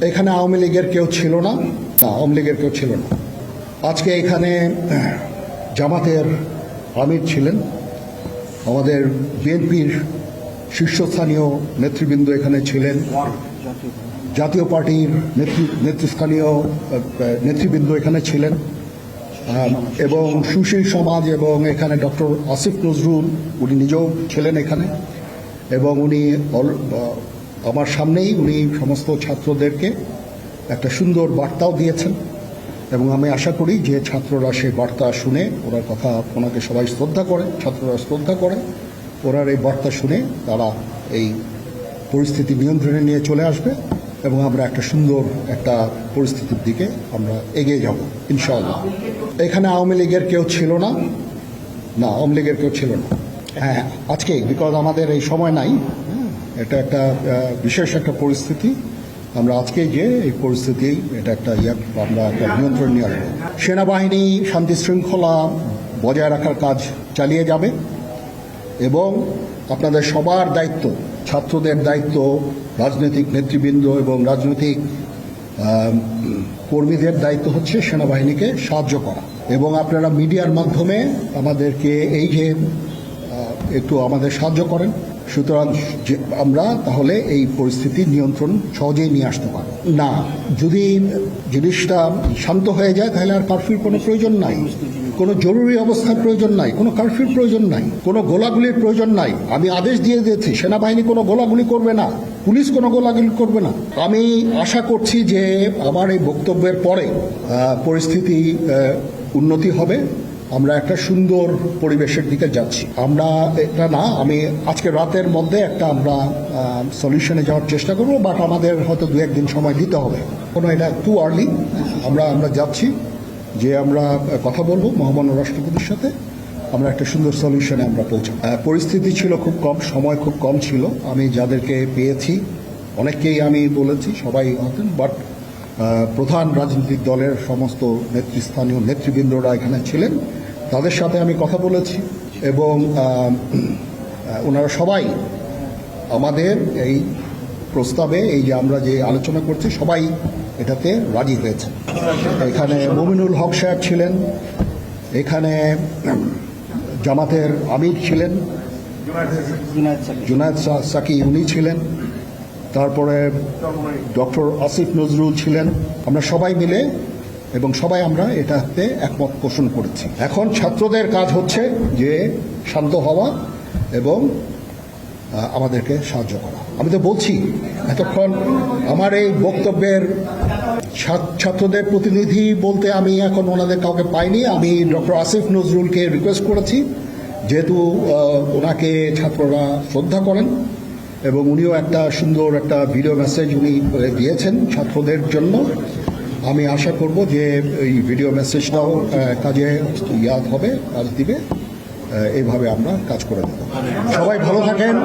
এখানে আওয়ামী লীগের কেউ ছিল না, আওয়ামী লীগের কেউ ছিল না। আজকে এখানে জামাতের আমির ছিলেন, আমাদের বিএনপির শীর্ষস্থানীয় নেতৃবৃন্দ এখানে ছিলেন, জাতীয় পার্টির নেতৃস্থানীয় নেতৃবৃন্দ এখানে ছিলেন, এবং সুশীল সমাজ এবং এখানে ডক্টর আসিফ নজরুল উনি নিজেও ছিলেন এখানে, এবং উনি আমার সামনেই উনি সমস্ত ছাত্রদেরকে একটা সুন্দর বার্তাও দিয়েছেন, এবং আমি আশা করি যে ছাত্ররা সেই বার্তা শুনে ওনার কথা ওনাকে সবাই শ্রদ্ধা করে, ছাত্ররা শ্রদ্ধা করে, ওনার এই বার্তা শুনে তারা এই পরিস্থিতি নিয়ন্ত্রণে নিয়ে চলে আসবে এবং আমরা একটা সুন্দর একটা পরিস্থিতির দিকে আমরা এগিয়ে যাব ইনশাআল্লাহ। এখানে আওয়ামী লীগের কেউ ছিল না, আওয়ামী লীগের কেউ ছিল না। হ্যাঁ, আজকে বিকজ আমাদের এই সময় নাই, এটা একটা বিশেষ একটা পরিস্থিতি, আমরা আজকে যে এই পরিস্থিতি এটা একটা আমরা একটা নিয়ন্ত্রণ নিয়ে আসবো। সেনাবাহিনী শান্তি শৃঙ্খলা বজায় রাখার কাজ চালিয়ে যাবে এবং আপনাদের সবার দায়িত্ব, ছাত্রদের দায়িত্ব, রাজনৈতিক নেতৃবৃন্দ এবং রাজনৈতিক কর্মীদের দায়িত্ব হচ্ছে সেনাবাহিনীকে সাহায্য করা, এবং আপনারা মিডিয়ার মাধ্যমে আমাদেরকে এই যে একটু আমাদের সাহায্য করেন, সুতরাং আমরা তাহলে এই পরিস্থিতি নিয়ন্ত্রণ সহজেই নিয়ে আসতে পারব। না, যদি জিনিসটা শান্ত হয়ে যায় তাহলে আর কারফিউর কোনো প্রয়োজন নাই, কোনো জরুরি অবস্থার প্রয়োজন নাই, কোনো কারফিউর প্রয়োজন নাই, কোনো গোলাগুলির প্রয়োজন নাই। আমি আদেশ দিয়ে দিয়েছি সেনাবাহিনী কোনো গোলাগুলি করবে না, পুলিশ কোনো গোলাগুলি করবে না। আমি আশা করছি যে আমার এই বক্তব্যের পরে পরিস্থিতি উন্নতি হবে, আমরা একটা সুন্দর পরিবেশের দিকে যাচ্ছি। আমরা এটা না, আমি আজকে রাতের মধ্যে একটা আমরা সলিউশনে যাওয়ার চেষ্টা করব, বাট আমাদের হয়তো 2-1 দিন সময় দিতে হবে, কোনো এটা টু আর্লি। আমরা যাচ্ছি যে আমরা কথা বলবো মহামান্য রাষ্ট্রপতির সাথে, আমরা একটা সুন্দর সলিউশনে আমরা পৌঁছাবো। পরিস্থিতি ছিল খুব কম, সময় খুব কম ছিল। আমি যাদেরকে পেয়েছি অনেককেই আমি বলেছি, সবাই হতেন, বাট প্রধান রাজনৈতিক দলের সমস্ত নেতৃস্থানীয় নেতৃবৃন্দরা এখানে ছিলেন, তাদের সাথে আমি কথা বলেছি এবং ওনারা সবাই আমাদের এই প্রস্তাবে, এই যে আমরা যে আলোচনা করছি, সবাই এটাতে রাজি হয়েছে। এখানে মুমিনুল হক সাহেব ছিলেন, এখানে জামাতের আমির ছিলেন, জুনায়েদ সাকি উনি ছিলেন, তারপরে ডক্টর আসিফ নজরুল ছিলেন। আমরা সবাই মিলে এবং সবাই আমরা এটাতে একমত পোষণ করেছি। এখন ছাত্রদের কাজ হচ্ছে যে শান্ত হওয়া এবং আমাদেরকে সাহায্য করা। আমি তো বলছি এতক্ষণ আমার এই বক্তব্যের ছাত্রদের প্রতিনিধি বলতে আমি এখন ওনাদের কাউকে পাইনি। আমি ডক্টর আসিফ নজরুলকে রিকোয়েস্ট করেছি, যেহেতু ওনাকে ছাত্ররা শ্রদ্ধা করেন এবং উনিও একটা সুন্দর একটা ভিডিও মেসেজ উনি দিয়েছেন ছাত্রদের জন্য। আমি আশা করব যে এই ভিডিও মেসেজটাও কাজে হবে, কাজ দিবে, এইভাবে আমরা কাজ করে দেব। সবাই ভালো থাকেন,